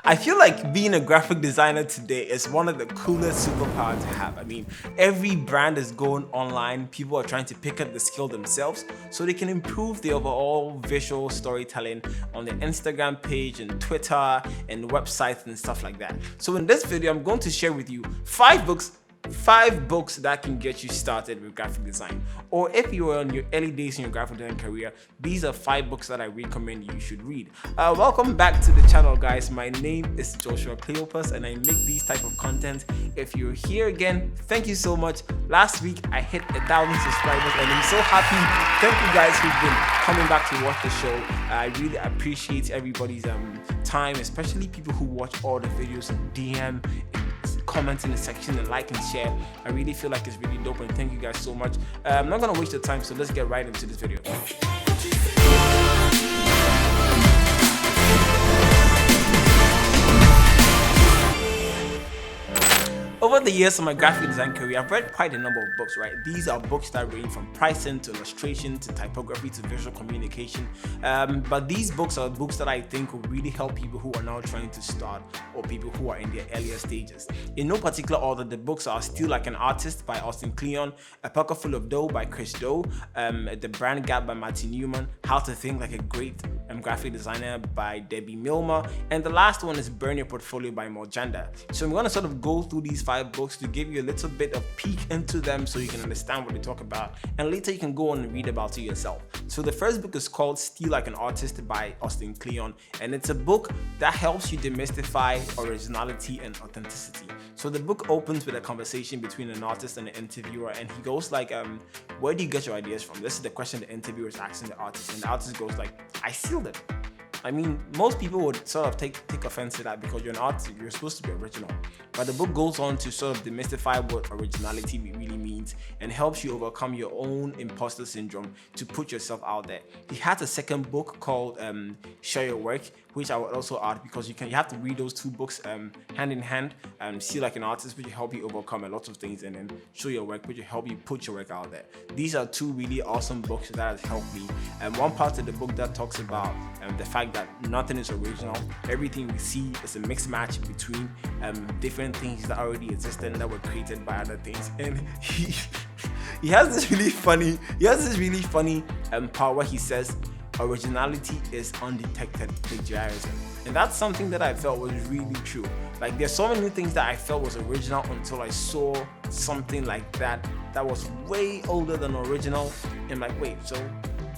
I feel like being a graphic designer today is one of the coolest superpowers to have. I mean, every brand is going online. People are trying to pick up the skill themselves so they can improve the overall visual storytelling on their Instagram page and Twitter and websites and stuff like that. So in this video, I'm going to share with you 5 books that can get you started with graphic design. Or if you are in your early days in your graphic design career, these are 5 books that I recommend you should read. Welcome back to the channel, guys. My name is Joshua Cleopas and I make these type of content. If you're here again, thank you so much. Last week I hit 1,000 subscribers and I'm so happy. Thank you guys who've been coming back to watch the show. I really appreciate everybody's time, especially people who watch all the videos and DM and comment in the section and like and share. I really feel like it's really dope and thank you guys so much. I'm not gonna waste your time, so let's get right into this video. Over the years of my graphic design career, I've read quite a number of books, right? These are books that range from pricing to illustration to typography to visual communication. But these books are books that I think will really help people who are now trying to start or people who are in their earlier stages. In no particular order, the books are Still Like an Artist by Kleon, A Pocket Full of Dough by Chris Doe, The Brand Gap by Marty Neumeier, How to Think Like a Great Graphic Designer by Millman, and the last one is Burn Your Portfolio by Michael Janda. So I'm going to sort of go through these 5 books to give you a little bit of peek into them so you can understand what they talk about, and later you can go on and read about it yourself. So the first book is called Still Like an Artist by Kleon, and it's a book that helps you demystify originality and authenticity. So the book opens with a conversation between an artist and an interviewer, and he goes like, where do you get your ideas from? This is the question the interviewer is asking the artist, and the artist goes like, I steal them. I mean, most people would sort of take offense to that because you're an artist, you're supposed to be original. But the book goes on to sort of demystify what originality really means and helps you overcome your own imposter syndrome to put yourself out there. He has a second book called Share Your Work, which I would also add because you have to read those 2 books hand in hand. See Like an Artist, which will help you overcome a lot of things, and then Show Your Work, which will help you put your work out there. These are 2 really awesome books that has helped me. One part of the book that talks about the fact that nothing is original. Everything we see is a mixed match between different things that already existed and that were created by other things. And he has this really funny part where he says originality is undetected plagiarism, and that's something that I felt was really true. Like, there's so many things that I felt was original until I saw something like that was way older than original, and like, wait, so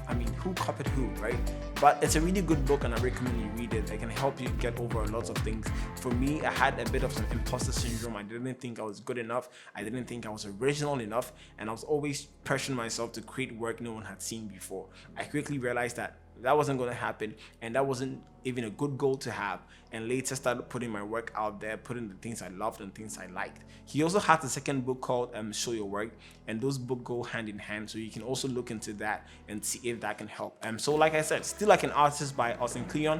I mean, who copied who, right? But it's a really good book and I recommend you read it. It can help you get over a lot of things. For me, I had a bit of some imposter syndrome. I didn't think I was good enough. I didn't think I was original enough. And I was always pressuring myself to create work no one had seen before. I quickly realized that wasn't going to happen, and that wasn't even a good goal to have, and later started putting my work out there, putting the things I loved and things I liked. He also has a second book called Show Your Work, and those books go hand in hand, so you can also look into that and see if that can help. So like I said, Still Like an Artist by Kleon.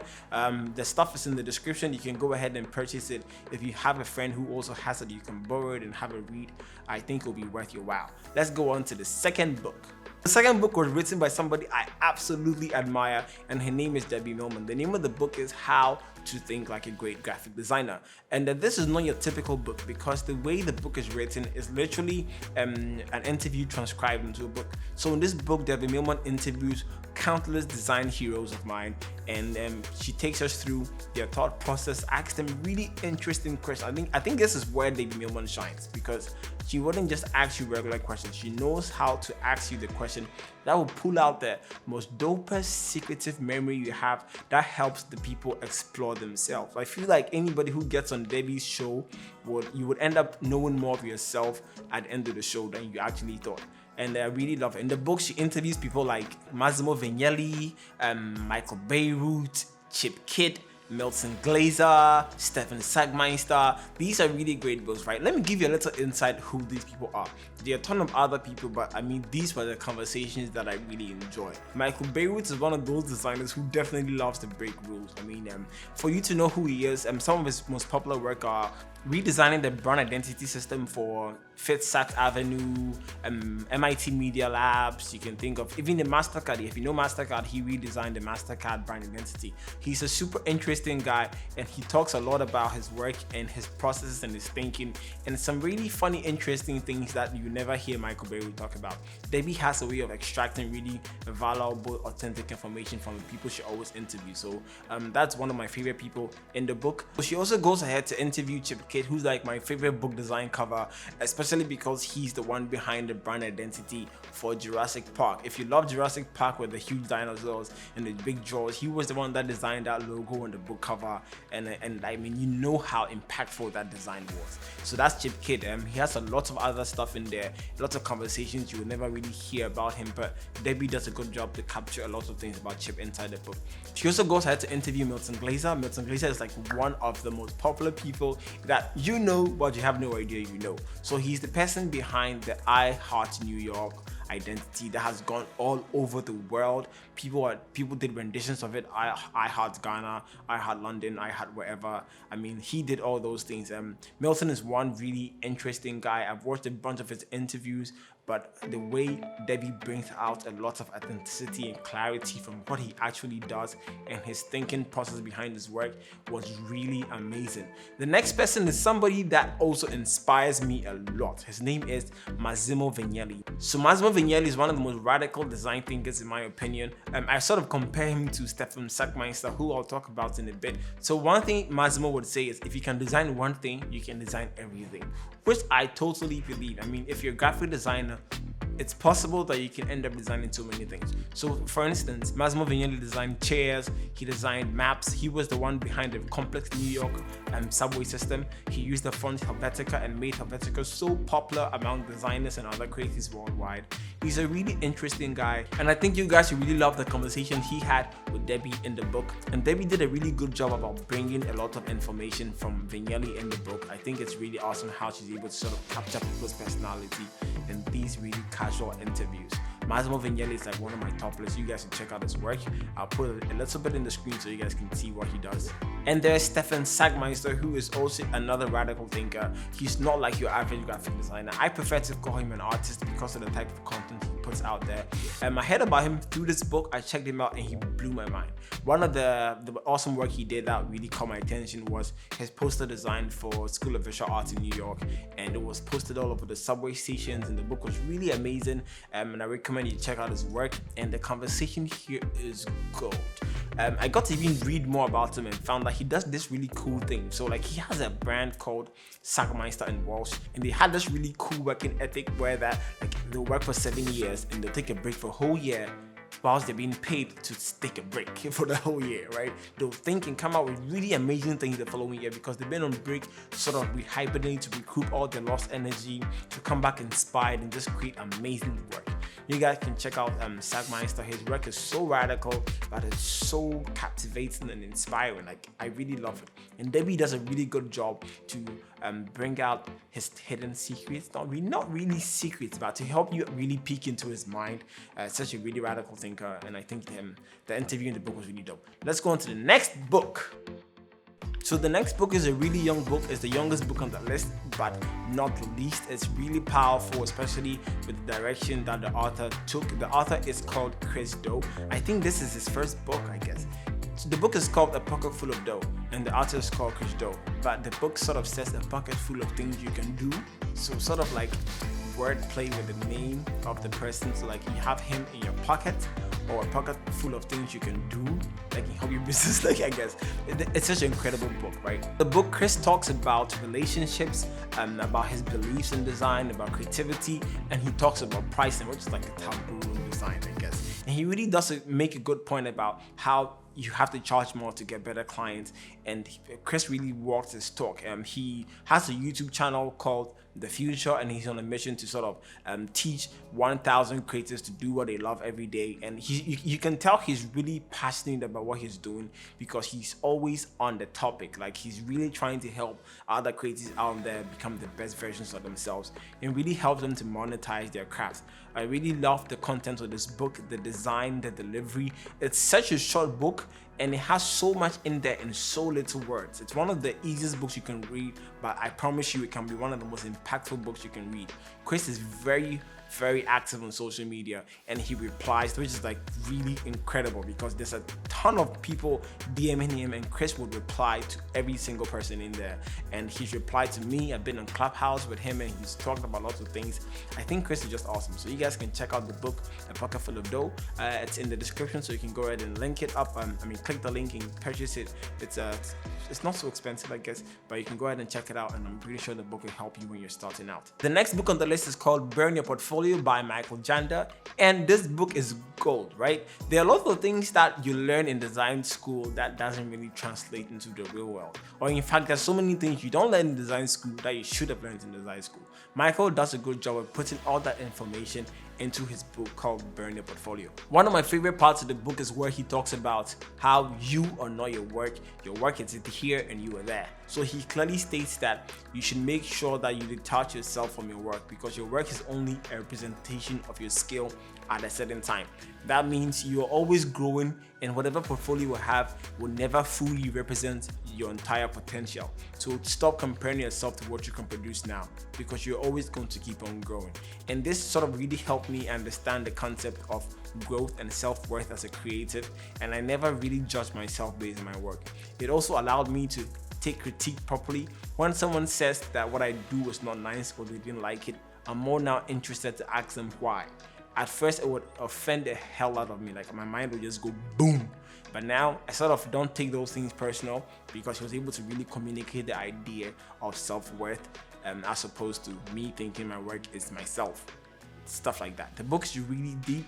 The stuff is in the description. You can go ahead and purchase it. If you have a friend who also has it, you can borrow it and have a read. I think it'll be worth your while. Let's go on to the second book. The second book was written by somebody I absolutely admire, and her name is Millman. The name of the book is How to Think Like a Great Graphic Designer. And this is not your typical book because the way the book is written is literally an interview transcribed into a book. So in this book, Millman interviews countless design heroes of mine, and she takes us through their thought process, asks them really interesting questions. I think this is where Millman shines, because she wouldn't just ask you regular questions. She knows how to ask you the question that will pull out the most dopest secretive memory you have that helps the people explore themselves. I feel like anybody who gets on Debbie's show you would end up knowing more of yourself at the end of the show than you actually thought. And I really love it. In the book, she interviews people like Massimo Vignelli, Michael Beirut, Chip Kidd, Milton Glaser, Stefan Sagmeister. These are really great books, right? Let me give you a little insight who these people are. There are a ton of other people, but I mean, these were the conversations that I really enjoy. Michael Beirut is one of those designers who definitely loves to break rules. I mean, for you to know who he is, some of his most popular work are redesigning the brand identity system for Fifth Saks Avenue, MIT Media Labs. You can think of even the MasterCard. If you know MasterCard, he redesigned the MasterCard brand identity. He's a super interesting guy, and he talks a lot about his work and his processes and his thinking, and some really funny, interesting things that you never hear Michael Berry talk about. Debbie has a way of extracting really valuable, authentic information from the people she always interviews. So that's one of my favorite people in the book. She also goes ahead to interview Chip Kidd, who's like my favorite book design cover, especially because he's the one behind the brand identity for Jurassic Park. If you love Jurassic Park with the huge dinosaurs and the big jaws, he was the one that designed that logo on the book cover, and I mean, you know how impactful that design was. So that's Chip Kidd. He has a lot of other stuff in there, lots of conversations you will never really hear about him, but Debbie does a good job to capture a lot of things about Chip inside the book. She also goes ahead to interview Milton Glaser. Milton Glaser is like one of the most popular people that you know, but you have no idea you know. So he's the person behind the I Heart New York identity that has gone all over the world. People did renditions of it. I Heart Ghana, I Heart London, I Heart wherever. I mean, he did all those things. Milton is one really interesting guy. I've watched a bunch of his interviews, but the way Debbie brings out a lot of authenticity and clarity from what he actually does and his thinking process behind his work was really amazing. The next person is somebody that also inspires me a lot. His name is Massimo Vignelli. So Massimo Vignelli is one of the most radical design thinkers in my opinion. I sort of compare him to Stefan Sackmeister, who I'll talk about in a bit. So one thing Massimo would say is, if you can design one thing, you can design everything, which I totally believe. I mean, if you're a graphic designer, it's possible that you can end up designing so many things. So for instance, Massimo Vignelli designed chairs, he designed maps, he was the one behind the complex New York subway system. He used the font Helvetica and made Helvetica so popular among designers and other creatives worldwide. He's a really interesting guy, and I think you guys should really love the conversation he had with Debbie in the book. And Debbie did a really good job about bringing a lot of information from Vignelli in the book. I think it's really awesome how she's able to sort of capture people's personality in these really casual interviews. Massimo Vignelli is like one of my top lists. You guys can check out his work. I'll put a little bit in the screen so you guys can see what he does. And there's Stefan Sackmeister, who is also another radical thinker. He's not like your average graphic designer. I prefer to call him an artist because of the type of content he puts out there. I heard about him through this book. I checked him out and he blew my mind. One of the awesome work he did that really caught my attention was his poster design for School of Visual Arts in New York, and it was posted all over the subway stations, and the book was really amazing, and I recommend you check out his work, and the conversation here is gold. I got to even read more about him and found that he does this really cool thing. So like, he has a brand called Sackmeister and Walsh, and they had this really cool working ethic where that like they'll work for 7 years and they'll take a break for a whole year whilst they're being paid to take a break for the whole year, right? They'll think and come out with really amazing things the following year because they've been on break, sort of hibernate to recoup all their lost energy, to come back inspired and just create amazing work. You guys can check out Sackmeister. His work is so radical, but it's so captivating and inspiring. Like, I really love it. And Debbie does a really good job to bring out his hidden secrets. Not really secrets, but to help you really peek into his mind. Such a really radical thinker, and I think the interview in the book was really dope. Let's go on to the next book. So the next book is a really young book. It's the youngest book on the list, but not the least. It's really powerful, especially with the direction that the author took. The author is called Chris Do. I think this is his first book, I guess. So the book is called A Pocket Full of Dough, and the author is called Chris Do. But the book sort of says a pocket full of things you can do. So sort of like wordplay with the name of the person. So like, you have him in your pocket, or a pocket full of things you can do, like in help your business, like, I guess. It's such an incredible book, right? The book, Chris talks about relationships, about his beliefs in design, about creativity, and he talks about pricing, which is like a taboo in design, I guess. And he really does make a good point about how you have to charge more to get better clients, and Chris really walks his talk. He has a YouTube channel called The Future, and he's on a mission to sort of teach 1,000 creators to do what they love every day. And you can tell he's really passionate about what he's doing because he's always on the topic. Like, he's really trying to help other creators out there become the best versions of themselves and really help them to monetize their craft. I really love the content of this book, the design, the delivery. It's such a short book, and it has so much in there in so little words. It's one of the easiest books you can read, but I promise you it can be one of the most impactful books you can read. Chris is very active on social media, and he replies, which is like really incredible because there's a ton of people DMing him, and Chris would reply to every single person in there. And he's replied to me. I've been on Clubhouse with him, and he's talked about lots of things. I think Chris is just awesome. So you guys can check out the book, A Pocket Full of Dough. It's in the description, so you can go ahead and link it up. Click the link and purchase it. It's not so expensive, I guess, but you can go ahead and check it out, and I'm pretty sure the book will help you when you're starting out. The next book on the list is called Burn Your Portfolio by Michael Janda, and this book is gold, right? There are lots of things that you learn in design school that doesn't really translate into the real world, or in fact there's so many things you don't learn in design school that you should have learned in design school. Michael does a good job of putting all that information into his book called Burn Your Portfolio. One of my favorite parts of the book is where he talks about how you are not your work is here and you are there. So he clearly states that you should make sure that you detach yourself from your work, because your work is only a representation of your skill at a certain time. That means you're always growing, and whatever portfolio you have will never fully represent your entire potential. So stop comparing yourself to what you can produce now, because you're always going to keep on growing. And this sort of really helped me understand the concept of growth and self-worth as a creative, and I never really judged myself based on my work. It also allowed me to take critique properly. When someone says that what I do was not nice or they didn't like it, I'm more now interested to ask them why. At first, it would offend the hell out of me, like my mind would just go boom. But now I sort of don't take those things personal, because he was able to really communicate the idea of self-worth, as opposed to me thinking my work is myself. Stuff like that. The book is really deep.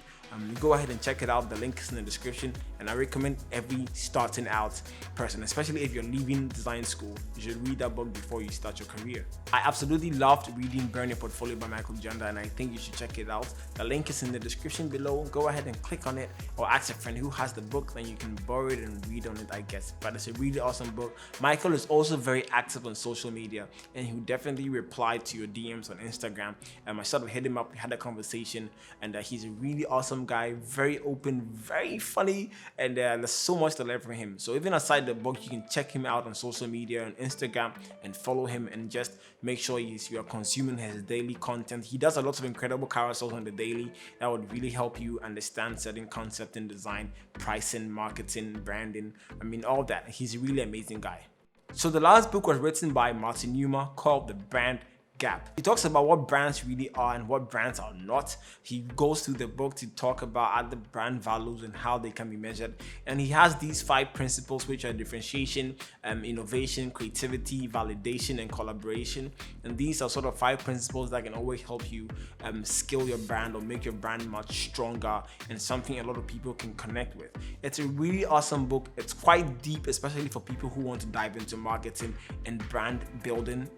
Go ahead and check it out. The link is in the description, and I recommend every starting out person, especially if you're leaving design school, you should read that book before you start your career. I absolutely loved reading Burn Your Portfolio by Michael Janda, and I think you should check it out. The link is in the description below. Go ahead and click on it, or ask a friend who has the book, then you can borrow it and read on it, I guess. But it's a really awesome book. Michael is also very active on social media, and he definitely replied to your DMs on Instagram. I sort of hit him up, we had a conversation, and he's a really awesome guy, very open, very funny, and there's so much to learn from him. So even aside the book, you can check him out on social media, on Instagram, and follow him, and just make sure you are consuming his daily content. He does a lot of incredible carousels on the daily that would really help you understand certain concepts in design, pricing, marketing, branding, all that. He's a really amazing guy. So the last book was written by Marty Neumeier called The Brand Gap. He talks about what brands really are and what brands are not. He goes through the book to talk about other brand values and how they can be measured. And he has these 5 principles, which are differentiation, innovation, creativity, validation, and collaboration. And these are sort of 5 principles that can always help you scale your brand or make your brand much stronger, and something a lot of people can connect with. It's a really awesome book. It's quite deep, especially for people who want to dive into marketing and brand building.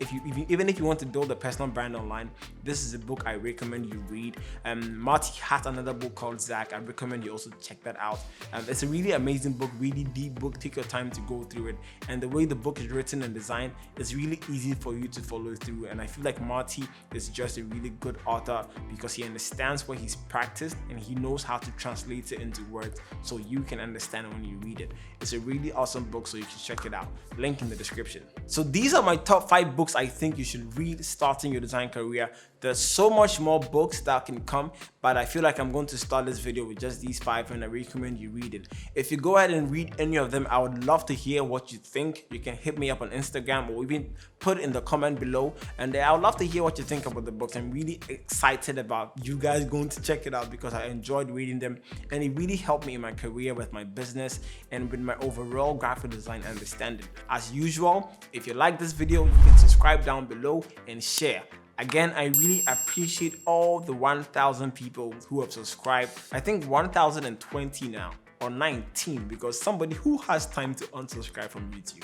Even if you want to build a personal brand online, this is a book I recommend you read. Marty has another book called Zach. I recommend you also check that out. It's a really amazing book, really deep book. Take your time to go through it, and the way the book is written and designed is really easy for you to follow through. And I feel like Marty is just a really good author because he understands what he's practiced and he knows how to translate it into words so you can understand when you read it. It's a really awesome book, so you can check it out. Link in the description. So these are my top 5 books I think you should read starting your design career. There's so much more books that can come, but I feel like I'm going to start this video with just these 5, and I recommend you read it. If you go ahead and read any of them, I would love to hear what you think. You can hit me up on Instagram or even put in the comment below, and I would love to hear what you think about the books. I'm really excited about you guys going to check it out because I enjoyed reading them, and it really helped me in my career with my business and with my overall graphic design understanding. As usual, if you like this video, you can subscribe down below and share. Again, I really appreciate all the 1,000 people who have subscribed. I think 1,020 now, or 19, because somebody who has time to unsubscribe from YouTube.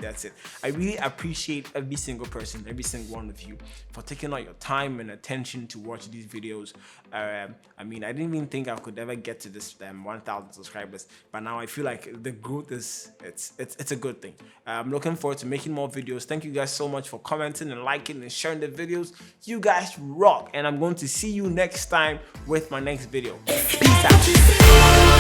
That's it. I really appreciate every single person, every single one of you for taking out your time and attention to watch these videos. I didn't even think I could ever get to this 1,000 subscribers, but now I feel like the growth it's a good thing. I'm looking forward to making more videos. Thank you guys so much for commenting and liking and sharing the videos. You guys rock, and I'm going to see you next time with my next video. Peace out.